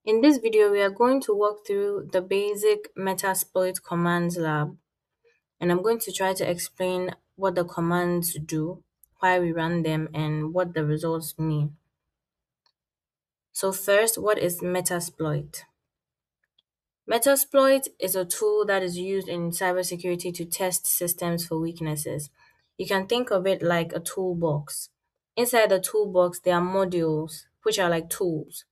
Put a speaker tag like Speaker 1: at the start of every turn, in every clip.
Speaker 1: In this video, we are going to walk through the basic Metasploit commands lab, and I'm going to try to explain what the commands do, why we run them, and what the results mean. So first, what is Metasploit? Metasploit is a tool that is used in cybersecurity to test systems for weaknesses. You can think of it like a toolbox. Inside the toolbox, there are modules, which are like tools.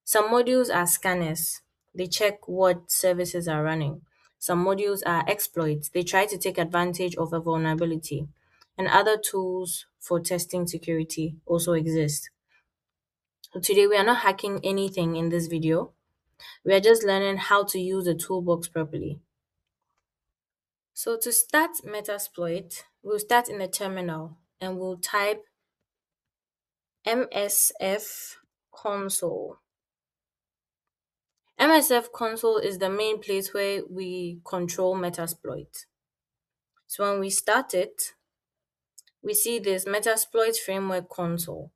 Speaker 1: Some modules are scanners. They check what services are running. Some modules are exploits. They try to take advantage of a vulnerability. And other tools for testing security also exist. So today we are not hacking anything in this video. We are just learning how to use the toolbox properly. So to start Metasploit, we'll start in the terminal and we'll type msfconsole. msfconsole is the main place where we control Metasploit. So when we start it, we see this Metasploit framework console,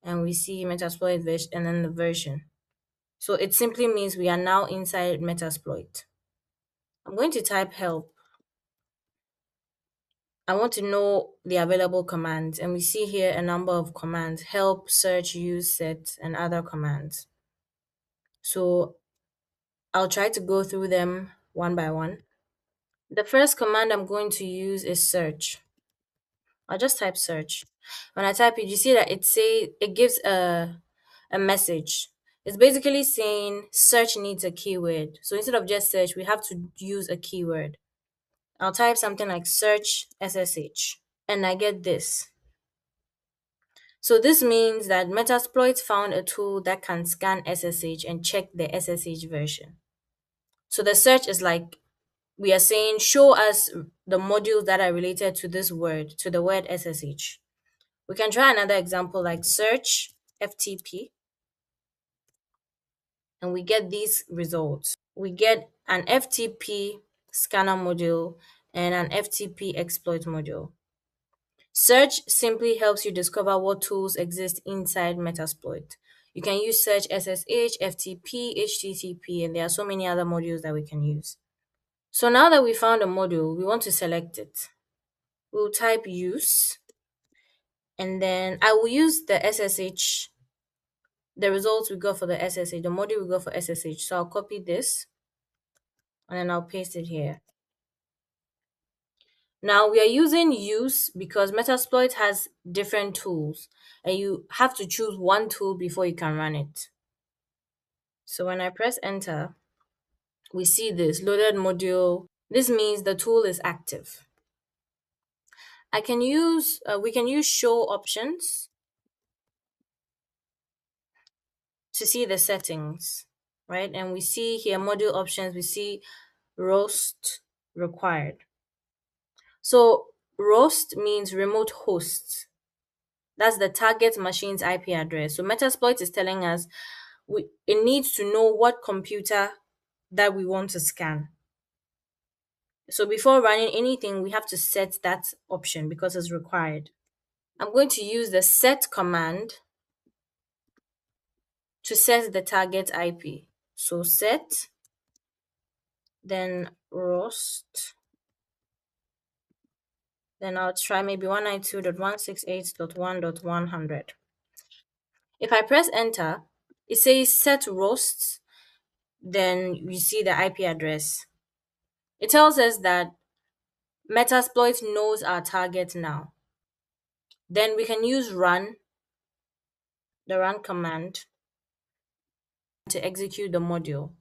Speaker 1: and we see Metasploit version and then the version. So it simply means we are now inside Metasploit. I'm going to type help. I want to know the available commands, and we see here a number of commands: help, search, use, set, and other commands. So I'll try to go through them one by one. The first command I'm going to use is search. I'll just type search. When I type it, you see that it gives a message. It's basically saying search needs a keyword. So instead of just search, we have to use a keyword. I'll type something like search SSH and I get this. So this means that Metasploit found a tool that can scan SSH and check the SSH version. So the search is like we are saying show us the modules that are related to this word, to the word SSH. We can try another example like search FTP and we get these results. We get an FTP scanner module and an FTP exploit module. Search simply helps you discover what tools exist inside Metasploit. You can use search SSH, FTP, HTTP, and there are so many other modules that we can use. So now that we found a module, we want to select it. We'll type use, and then I will use the SSH, the results we got for the SSH, the module we got for SSH. So I'll copy this, and then I'll paste it here. Now we are using use because Metasploit has different tools and you have to choose one tool before you can run it. So when I press enter, we see this loaded module. This means the tool is active. We can use show options to see the settings, right? And we see here module options, we see roast required. So roast means remote hosts. That's the target machine's IP address. So Metasploit is telling us it needs to know what computer that we want to scan. So before running anything, we have to set that option because it's required. I'm going to use the set command to set the target IP. So set, then roast, then I'll try maybe 192.168.1.100. If I press enter, it says set roasts, then you see the IP address. It tells us that Metasploit knows our target now. Then we can use run, the run command, to execute the module.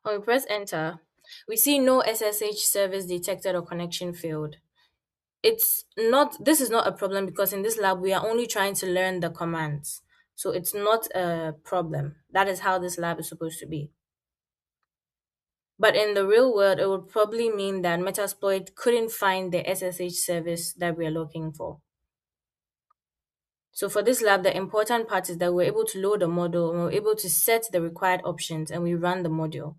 Speaker 1: When we press enter, we see no SSH service detected or connection failed. This is not a problem because in this lab we are only trying to learn the commands. So it's not a problem. That is how this lab is supposed to be. But in the real world, it would probably mean that Metasploit couldn't find the SSH service that we are looking for. So for this lab, the important part is that we're able to load the module and we're able to set the required options and we run the module.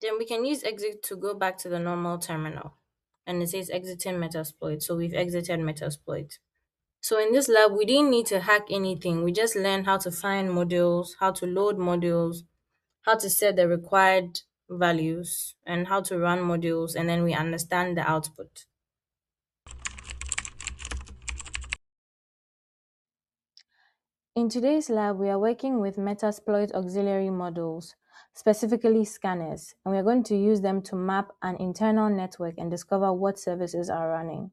Speaker 1: Then we can use exit to go back to the normal terminal. And it says exiting Metasploit. So we've exited Metasploit. So in this lab, we didn't need to hack anything. We just learned how to find modules, how to load modules, how to set the required values, and how to run modules, and then we understand the output. In today's lab, we are working with Metasploit auxiliary models, specifically scanners, and we are going to use them to map an internal network and discover what services are running.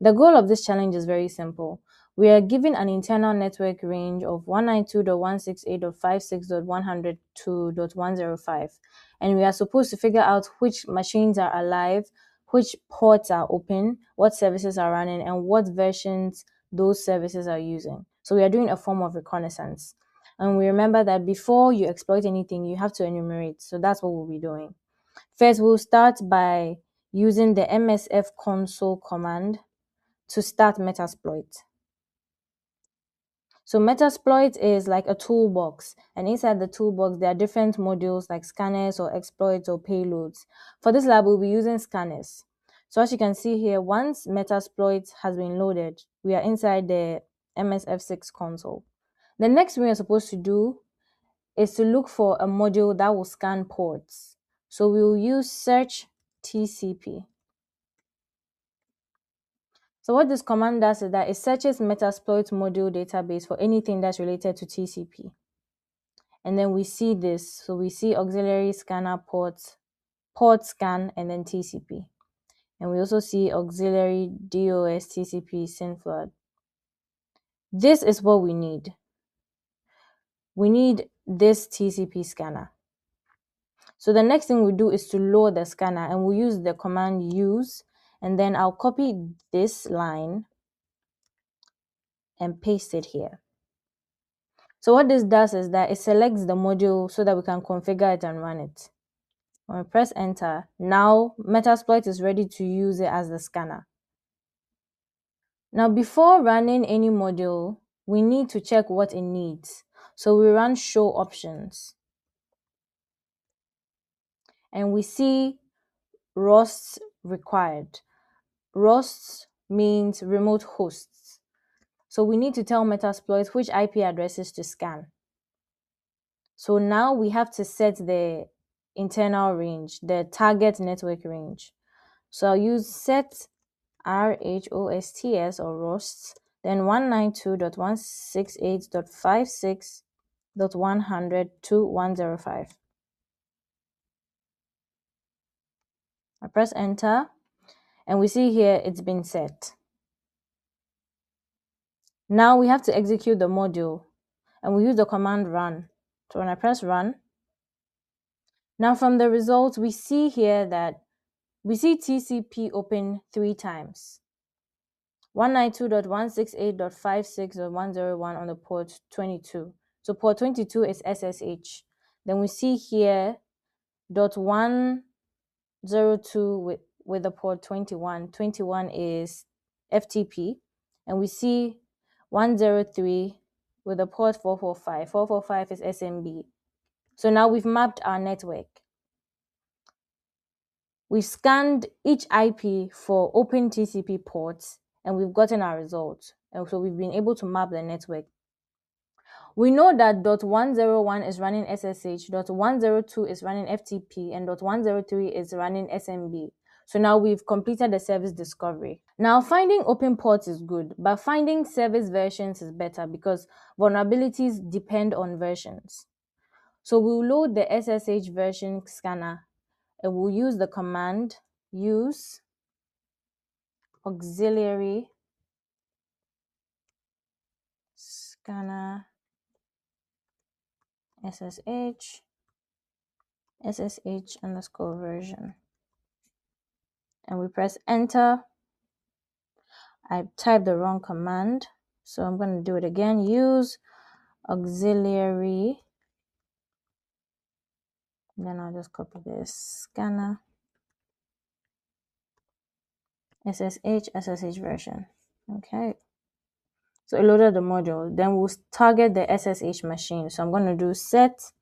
Speaker 1: The goal of this challenge is very simple. We are given an internal network range of 192.168.56.100.2.105, and we are supposed to figure out which machines are alive, which ports are open, what services are running, and what versions those services are using. So we are doing a form of reconnaissance. And we remember that before you exploit anything, you have to enumerate. So that's what we'll be doing. First, we'll start by using the msfconsole command to start Metasploit. So Metasploit is like a toolbox, and inside the toolbox there are different modules like scanners or exploits or payloads. For this lab, we'll be using scanners. So as you can see here, once Metasploit has been loaded, we are inside the msfconsole. The next thing we are supposed to do is to look for a module that will scan ports. So we will use search TCP. So what this command does is that it searches Metasploit module database for anything that's related to TCP. And then we see this. So we see auxiliary scanner ports, port scan, and then TCP. And we also see auxiliary DOS TCP SYN flood. This is what we need. We need this TCP scanner. So the next thing we do is to load the scanner, and we'll use the command use, and then I'll copy this line and paste it here. So what this does is that it selects the module so that we can configure it and run it. When we press enter, now Metasploit is ready to use it as the scanner. Now before running any module, we need to check what it needs. So we run show options. And we see ROST required. ROST means remote hosts. So we need to tell Metasploit which IP addresses to scan. So now we have to set the internal range, the target network range. So I'll use set RHOSTS or ROSTs, then 192.168.56.100.2.105. I press enter, and we see here it's been set. Now we have to execute the module, and we use the command run. So when I press run, now from the results, we see here that we see TCP open 3 times. 192.168.56.101 on the port 22. So port 22 is SSH. Then we see here .102 with the port 21. 21 is FTP. And we see 103 with the port 445. 445 is SMB. So now we've mapped our network. We've scanned each IP for open TCP ports, and we've gotten our results. And so we've been able to map the network. We know that .101 is running SSH, .102 is running FTP, and .103 is running SMB. So now we've completed the service discovery. Now finding open ports is good, but finding service versions is better because vulnerabilities depend on versions. So we'll load the SSH version scanner, and we'll use the command use auxiliary scanner SSH underscore version, and we press enter. I typed the wrong command, so I'm going to do it again. Use auxiliary, then I'll just copy this scanner SSH version. Okay, so it loaded the module. Then we'll target the SSH machine. So I'm going to do set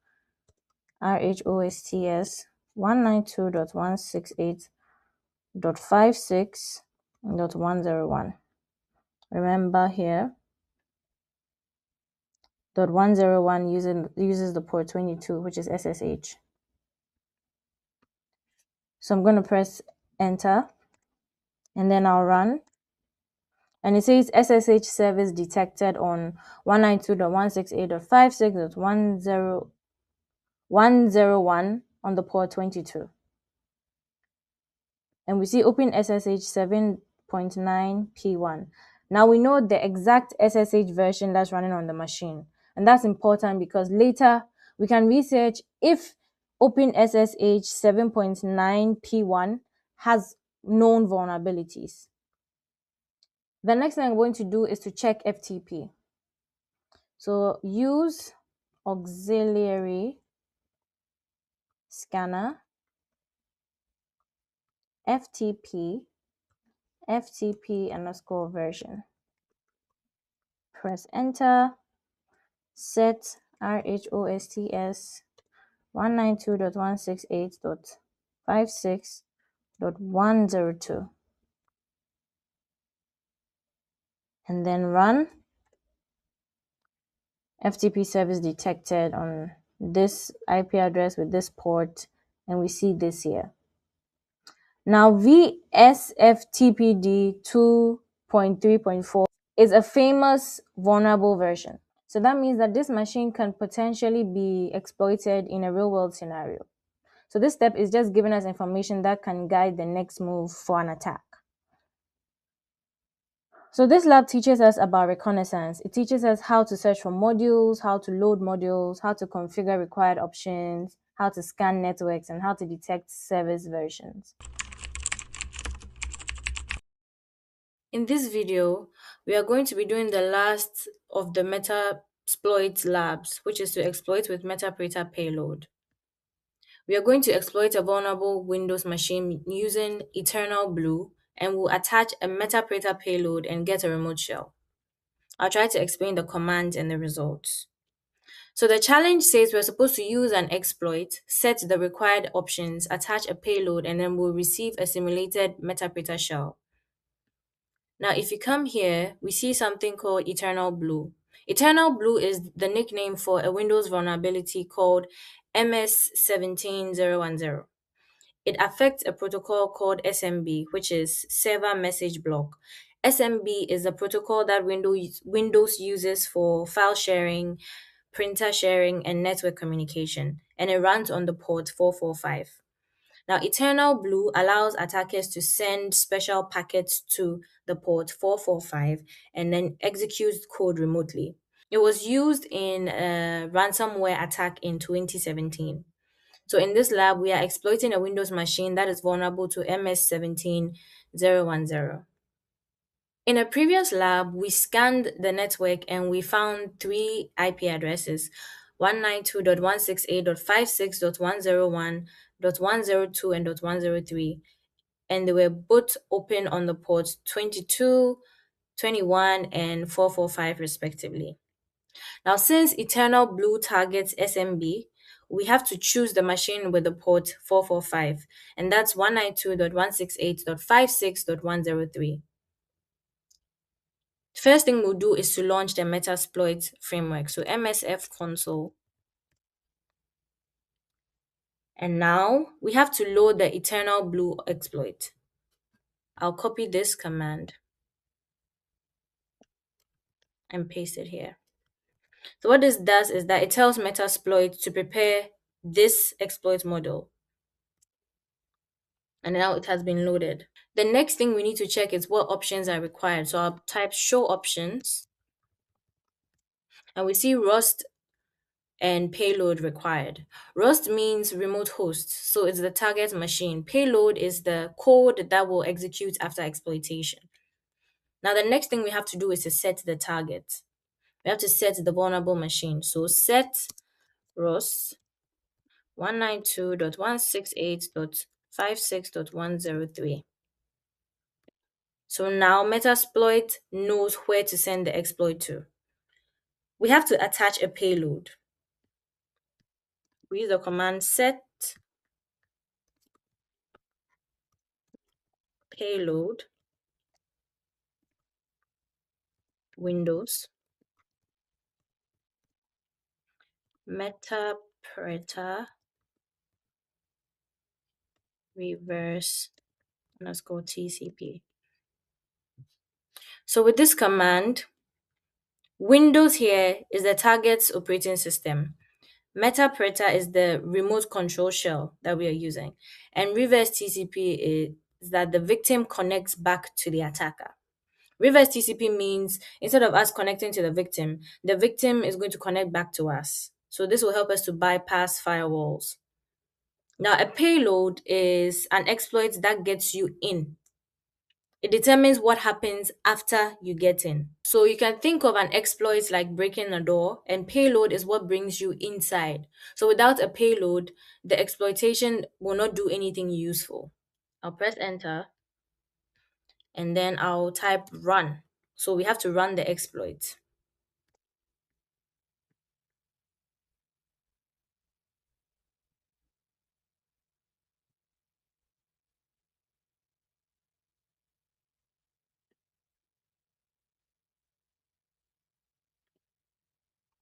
Speaker 1: RHOSTS 192.168.56.101. Remember here, .101 uses the port 22, which is SSH. So I'm going to press enter, and then I'll run. And it says SSH service detected on 192.168.56.101 on the port 22. And we see open SSH 7.9p1. Now we know the exact SSH version that's running on the machine. And that's important because later we can research if open SSH 7.9p1 has known vulnerabilities. The next thing I'm going to do is to check FTP. So use auxiliary scanner FTP FTP _ press enter, set RHOSTS 192.168.56.102 and then run. FTP service detected on this IP address with this port, and we see this here. Now VSFTPD 2.3.4 is a famous vulnerable version. So that means that this machine can potentially be exploited in a real world scenario. So this step is just giving us information that can guide the next move for an attack. So this lab teaches us about reconnaissance. It teaches us how to search for modules, how to load modules, how to configure required options, how to scan networks, and how to detect service versions. In this video, we are going to be doing the last of the Metasploit labs, which is to exploit with Meterpreter payload. We are going to exploit a vulnerable Windows machine using EternalBlue, and we'll attach a Meterpreter payload and get a remote shell. I'll try to explain the commands and the results. So the challenge says we're supposed to use an exploit, set the required options, attach a payload, and then we'll receive a simulated Meterpreter shell. Now, if you come here, we see something called EternalBlue. EternalBlue is the nickname for a Windows vulnerability called MS17010. It affects a protocol called SMB, which is Server Message Block. SMB is a protocol that Windows uses for file sharing, printer sharing, and network communication, and it runs on the port 445. Now, EternalBlue allows attackers to send special packets to the port 445 and then execute code remotely. It was used in a ransomware attack in 2017. So in this lab, we are exploiting a Windows machine that is vulnerable to MS17010. In a previous lab, we scanned the network and we found 3 IP addresses: 192.168.56.101.102 and .103, and they were both open on the ports 22, 21, and 445 respectively. Now, since EternalBlue targets SMB, we have to choose the machine with the port 445, and that's 192.168.56.103. First thing we'll do is to launch the Metasploit framework, so msfconsole. And now we have to load the EternalBlue exploit. I'll copy this command and paste it here. So what this does is that it tells Metasploit to prepare this exploit model. And now it has been loaded. The next thing we need to check is what options are required. So I'll type show options, and we see Rust and payload required. Rust means remote host, so it's the target machine. Payload is the code that will execute after exploitation. Now, the next thing we have to do is to set the target. We have to set the vulnerable machine. So set Rust 192.168.56.103. So now Metasploit knows where to send the exploit to. We have to attach a payload. We use the command set payload Windows, Meterpreter, reverse underscore TCP. So with this command, Windows here is the target's operating system. Meterpreter is the remote control shell that we are using. And reverse TCP is that the victim connects back to the attacker. Reverse TCP means instead of us connecting to the victim is going to connect back to us. So this will help us to bypass firewalls. Now, a payload is an exploit that gets you in. It determines what happens after you get in. So you can think of an exploit like breaking a door, and payload is what brings you inside. So without a payload, the exploitation will not do anything useful. I'll press enter and then I'll type run. So we have to run the exploit.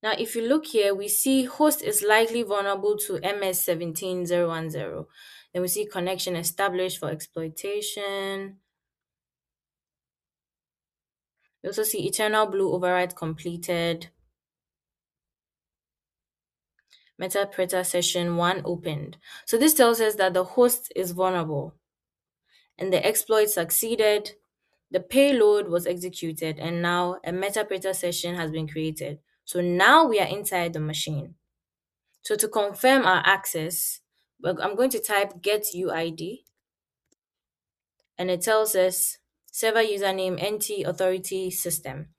Speaker 1: Now, if you look here, we see host is likely vulnerable to MS17010. Then we see connection established for exploitation. We also see EternalBlue override completed. Meterpreter session 1 opened. So this tells us that the host is vulnerable and the exploit succeeded. The payload was executed and now a Meterpreter session has been created. So now we are inside the machine. So to confirm our access, I'm going to type get UID and it tells us server username NT authority system.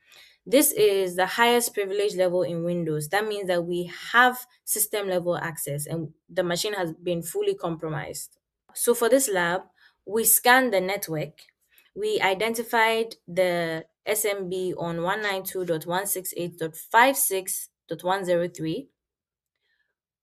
Speaker 1: This is the highest privilege level in Windows. That means that we have system level access and the machine has been fully compromised. So for this lab, we scanned the network. We identified the SMB on 192.168.56.103.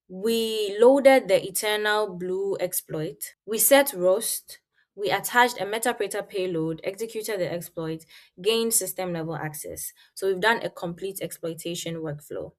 Speaker 1: We loaded the EternalBlue exploit. We set roast. We attached a Meterpreter payload, executed the exploit, gained system level access. So we've done a complete exploitation workflow.